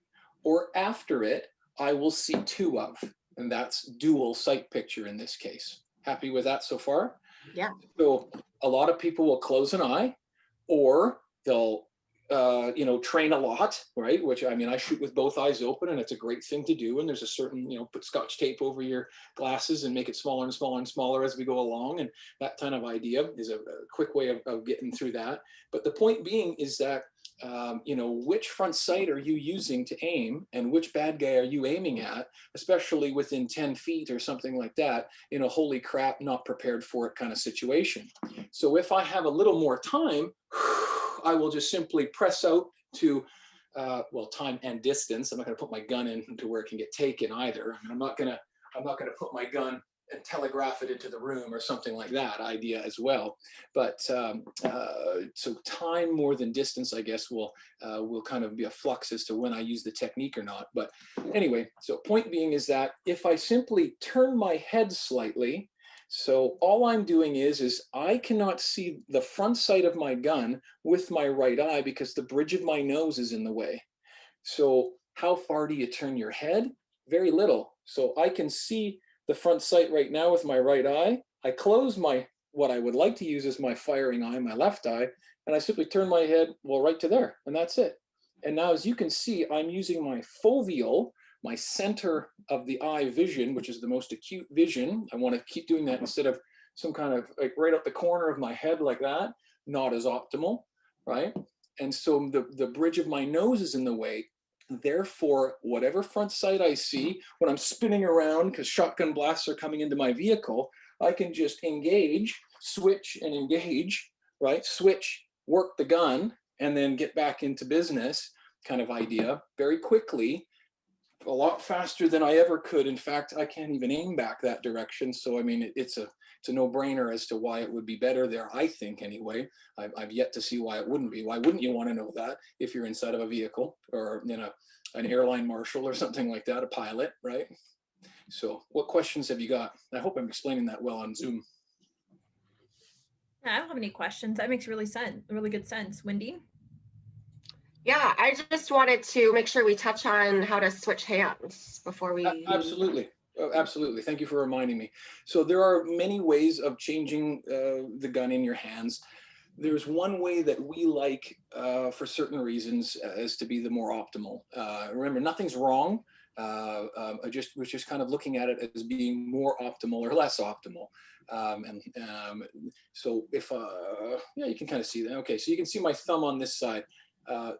or after it, I will see 2 of. And that's dual sight picture in this case. Happy with that so far? Yeah. So a lot of people will close an eye, or they'll train a lot, right? Which, I mean, I shoot with both eyes open, and it's a great thing to do. And there's a certain, put Scotch tape over your glasses and make it smaller and smaller and smaller as we go along. And that kind of idea is a quick way of getting through that. But the point being is that, which front sight are you using to aim, and which bad guy are you aiming at, especially within 10 feet or something like that, in a holy crap, not prepared for it kind of situation. So if I have a little more time, I will just simply press out to, time and distance. I'm not going to put my gun into where it can get taken either. I mean, I'm not going to put my gun and telegraph it into the room or something like that idea as well. But so time more than distance, I guess, will kind of be a flux as to when I use the technique or not. But anyway, so point being is that if I simply turn my head slightly, so all I'm doing is I cannot see the front sight of my gun with my right eye because the bridge of my nose is in the way. So how far do you turn your head? Very little. So I can see the front sight right now with my right eye. I close what I would like to use as my firing eye, my left eye, and I simply turn my head, right to there, and that's it. And now, as you can see, I'm using my foveal, my center of the eye vision, which is the most acute vision. I want to keep doing that instead of some kind of like right up the corner of my head like that. Not as optimal, right? And so the bridge of my nose is in the way. Therefore, whatever front sight I see when I'm spinning around, because shotgun blasts are coming into my vehicle, I can just engage, switch and engage, right? Switch, work the gun, and then get back into business kind of idea very quickly, a lot faster than I ever could. In fact, I can't even aim back that direction. So, I mean, it's a no-brainer as to why it would be better there, I think, anyway. I've yet to see why it wouldn't be. Why wouldn't you want to know that if you're inside of a vehicle or an airline marshal or something like that, a pilot, right? So what questions have you got? I hope I'm explaining that well on Zoom. Yeah, I don't have any questions. That makes really good sense. Wendy? Yeah, I just wanted to make sure we touch on how to switch hands before we. Absolutely. Oh, absolutely. Thank you for reminding me. So there are many ways of changing the gun in your hands. There's one way that we like for certain reasons as to be the more optimal. Remember, nothing's wrong. We're just kind of looking at it as being more optimal or less optimal. So if, you can kind of see that. Okay, so you can see my thumb on this side.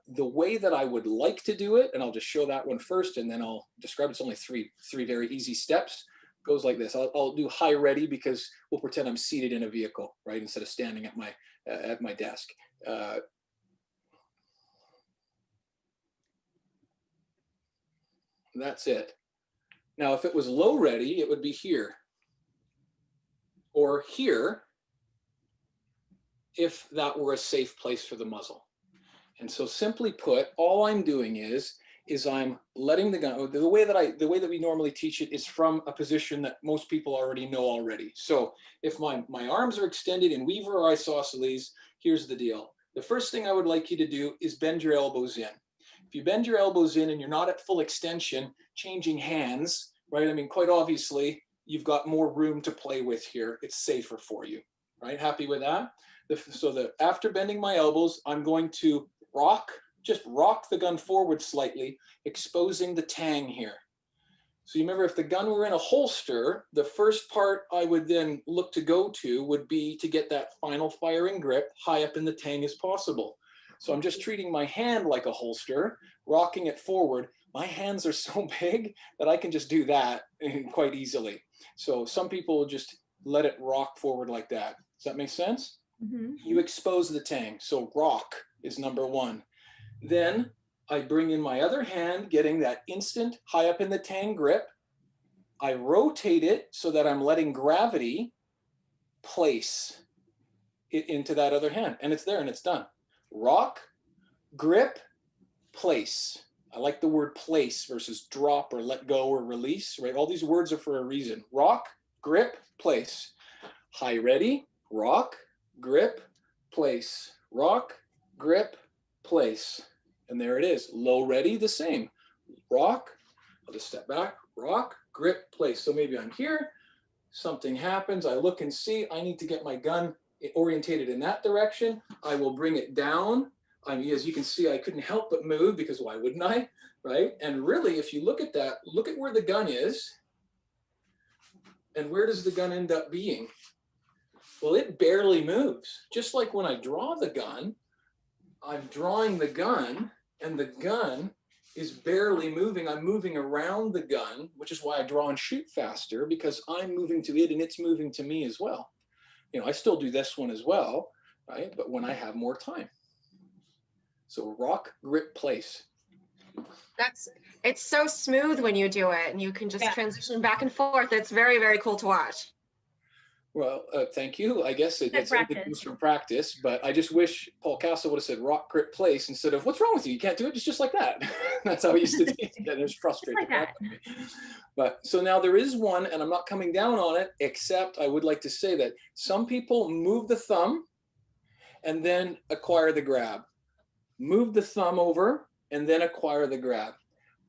The way that I would like to do it, and I'll just show that one first, and then I'll describe it's only three very easy steps, goes like this. I'll do high ready because we'll pretend I'm seated in a vehicle, right, instead of standing at my desk. That's it. Now, if it was low ready, it would be here or here if that were a safe place for the muzzle. And so simply put, all I'm doing is I'm letting the gun, the way that we normally teach it is from a position that most people already know already. So if my arms are extended in Weaver or isosceles, here's the deal. The first thing I would like you to do is bend your elbows in. If you bend your elbows in and you're not at full extension, changing hands, right? I mean, quite obviously, you've got more room to play with here. It's safer for you, right? Happy with that? After bending my elbows, I'm going to just rock the gun forward slightly, exposing the tang here. So you remember, if the gun were in a holster, the first part I would then look to go to would be to get that final firing grip high up in the tang as possible. So I'm just treating my hand like a holster, rocking it forward. My hands are so big that I can just do that quite easily. So some people will just let it rock forward like that. Does that make sense? Mm-hmm. You expose the tang. So rock is number one. Then I bring in my other hand, getting that instant high up in the tang grip. I rotate it so that I'm letting gravity place it into that other hand, and it's there and it's done. Rock, grip, place. I like the word place versus drop or let go or release, right? All these words are for a reason. Rock, grip, place. High ready, rock, grip, place. Rock, grip, place. And there it is. Low ready, the same. Rock, I'll just step back, rock, grip, place. So maybe I'm here, something happens, I look and see, I need to get my gun orientated in that direction. I will bring it down. I mean, as you can see, I couldn't help but move because why wouldn't I, right? And really, if you look at that, look at where the gun is, and where does the gun end up being? Well, it barely moves. Just like when I draw the gun, I'm drawing the gun, and the gun is barely moving. I'm moving around the gun, which is why I draw and shoot faster, because I'm moving to it and it's moving to me as well. You know, I still do this one as well, right? But when I have more time. So rock, grip, place. It's so smooth when you do it, and you can just transition back and forth. It's very, very cool to watch. Well, thank you. I guess it's everything comes from practice, but I just wish Paul Castle would have said rock, grip, place instead of what's wrong with you? You can't do it. It's just like that. That's how he used to teach it. And it was frustrating. Like but so now there is one, and I'm not coming down on it, except I would like to say that some people move the thumb and then acquire the grab. Move the thumb over and then acquire the grab.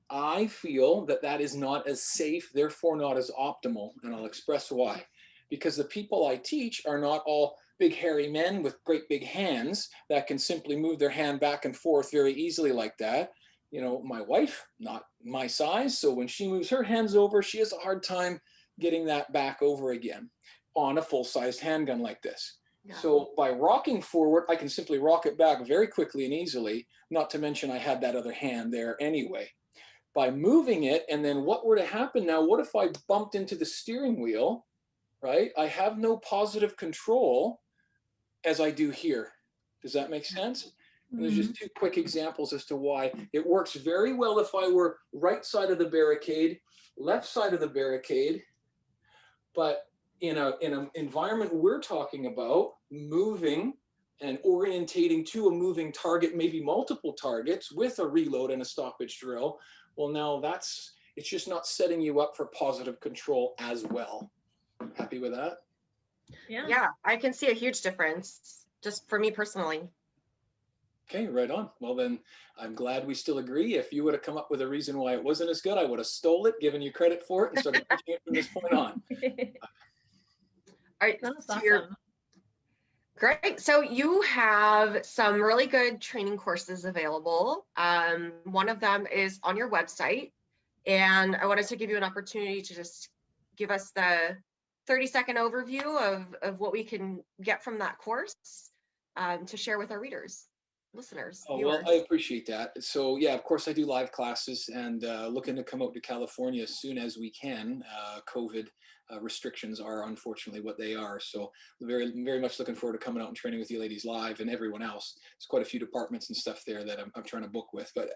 I feel that that is not as safe, therefore not as optimal, and I'll express why. Because the people I teach are not all big hairy men with great big hands that can simply move their hand back and forth very easily like that. You know, my wife, not my size, so when she moves her hands over, she has a hard time getting that back over again on a full-sized handgun like this. Yeah. So by rocking forward, I can simply rock it back very quickly and easily, not to mention I had that other hand there anyway. By moving it, and then what were to happen now? What if I bumped into the steering wheel? Right? I have no positive control as I do here. Does that make sense? And there's just two quick examples as to why it works very well if I were right side of the barricade, left side of the barricade, but in an environment we're talking about, moving and orientating to a moving target, maybe multiple targets with a reload and a stoppage drill, well, now it's just not setting you up for positive control as well. Happy with that? Yeah, I can see a huge difference just for me personally. Okay, right on. Well, then I'm glad we still agree. If you would have come up with a reason why it wasn't as good, I would have stole it, given you credit for it, and started pushing it from this point on. All right, that's awesome. Great. So you have some really good training courses available. One of them is on your website, and I wanted to give you an opportunity to just give us the 30-second overview of what we can get from that course to share with our readers, listeners. Oh, well, I appreciate that. So yeah, of course I do live classes, and looking to come out to California as soon as we can. COVID restrictions are unfortunately what they are. So very, very much looking forward to coming out and training with you ladies live, and everyone else. There's quite a few departments and stuff there that I'm trying to book with. But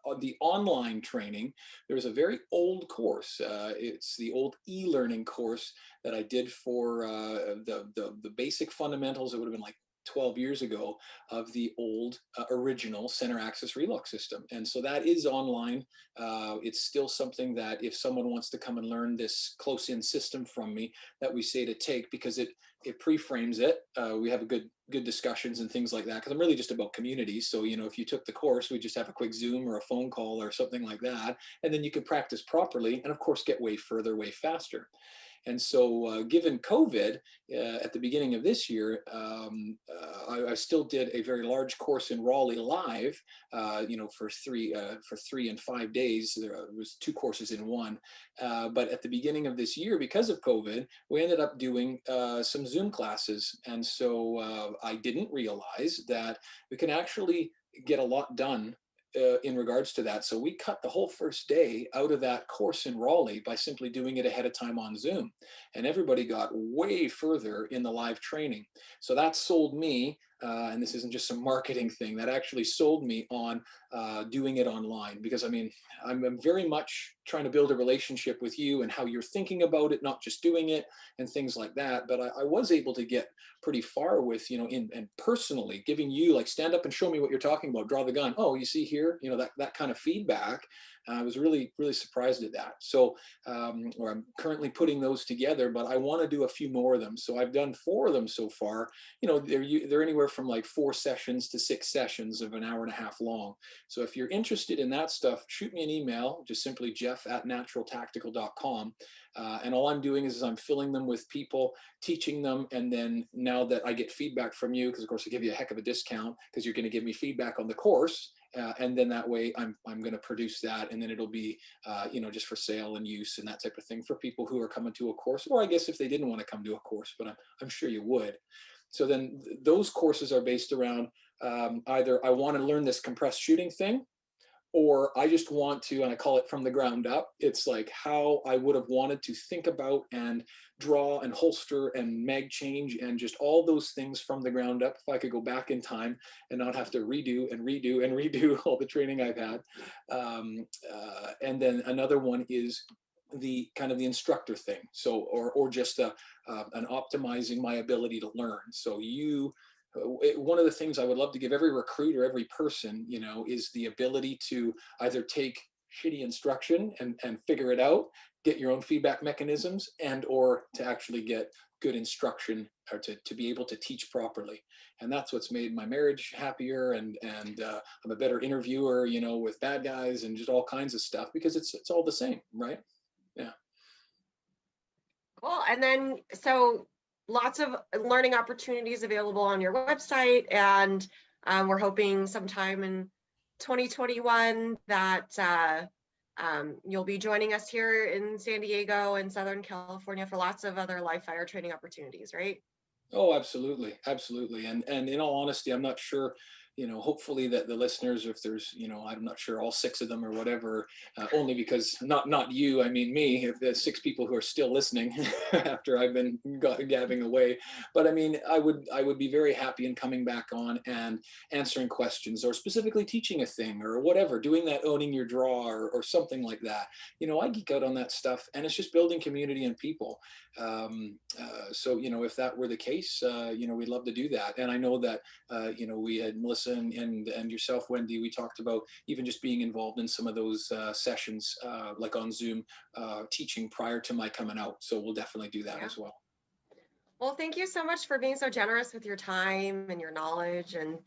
on the online training, there's a very old course. It's the old e-learning course that I did for the basic fundamentals. It would have been like 12 years ago of the old original center access relock system. And so that is online. It's still something that if someone wants to come and learn this close in system from me, that we say to take, because it pre-frames it. We have a good discussions and things like that, because I'm really just about community. So, you know, if you took the course, we just have a quick Zoom or a phone call or something like that. And then you can practice properly and of course get way further, way faster. And so given COVID at the beginning of this year, I still did a very large course in Raleigh live, you know, for 3 and 5 days. There was 2 courses in one. But at the beginning of this year, because of COVID, we ended up doing some Zoom classes. And so I didn't realize that we can actually get a lot done in regards to that. So we cut the whole first day out of that course in Raleigh by simply doing it ahead of time on Zoom. And everybody got way further in the live training. So that sold me and this isn't just some marketing thing, that actually sold me on doing it online. Because I mean, I'm very much trying to build a relationship with you and how you're thinking about it, not just doing it and things like that. But I was able to get pretty far with, and personally giving you, like, stand up and show me what you're talking about, draw the gun. Oh, you see here, that kind of feedback. I was really, really surprised at that. So, or I'm currently putting those together, but I want to do a few more of them. So I've done 4 of them so far. They're anywhere from like 4 sessions to 6 sessions of an hour and a half long. So if you're interested in that stuff, shoot me an email, just simply jeff@naturaltactical.com. And all I'm doing is I'm filling them with people, teaching them. And then now that I get feedback from you, because of course I give you a heck of a discount because you're going to give me feedback on the course. And then that way I'm going to produce that, and then it'll be, just for sale and use and that type of thing for people who are coming to a course, or I guess if they didn't want to come to a course, but I'm sure you would. So then those courses are based around either I want to learn this compressed shooting thing, or I just want to, and I call it from the ground up. It's like how I would have wanted to think about and draw and holster and mag change and just all those things from the ground up. If I could go back in time and not have to redo and redo and redo all the training I've had. And then another one is the kind of the instructor thing. So, or just an optimizing my ability to learn. So one of the things I would love to give every recruit or every person, is the ability to either take shitty instruction and figure it out, get your own feedback mechanisms, and or to actually get good instruction, or to be able to teach properly. And that's what's made my marriage happier, and I'm a better interviewer, with bad guys and just all kinds of stuff, because it's all the same, right? Yeah. Cool. And then, so lots of learning opportunities available on your website, and we're hoping sometime in 2021 that you'll be joining us here in San Diego and Southern California for lots of other live fire training opportunities, right? Oh, absolutely. Absolutely. And in all honesty, I'm not sure, hopefully that the listeners, if there's, I'm not sure all 6 of them or whatever, only because not you, I mean me, if there's 6 people who are still listening after I've been gabbing away. But I mean, I would be very happy in coming back on and answering questions, or specifically teaching a thing or whatever, doing that owning your draw or something like that. I geek out on that stuff, and it's just building community and people. So, if that were the case, we'd love to do that. And I know that, we had Melissa and yourself, Wendy, we talked about even just being involved in some of those sessions, like on Zoom, teaching prior to my coming out. So we'll definitely do that as well. Well, thank you so much for being so generous with your time and your knowledge and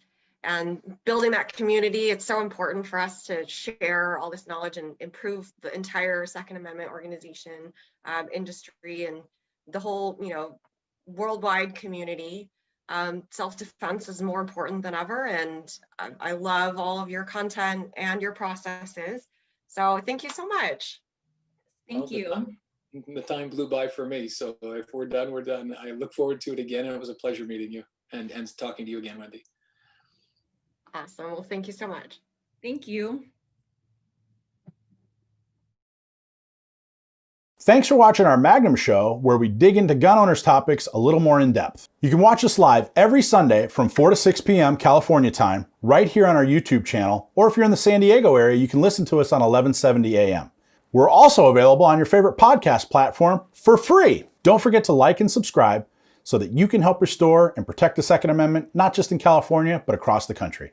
building that community. It's so important for us to share all this knowledge and improve the entire Second Amendment organization, industry, and the whole, worldwide community. Self-defense is more important than ever, and I love all of your content and your processes. So thank you so much. Thank you. The time blew by for me. So if we're done, we're done. I look forward to it again. And it was a pleasure meeting you and talking to you again, Wendy. Awesome. Well, thank you so much. Thank you. Thanks for watching our Magnum show, where we dig into gun owners topics a little more in depth. You can watch us live every Sunday from 4 to 6 p.m. California time, right here on our YouTube channel, or if you're in the San Diego area, you can listen to us on 1170 a.m. We're also available on your favorite podcast platform for free. Don't forget to like and subscribe so that you can help restore and protect the Second Amendment, not just in California, but across the country.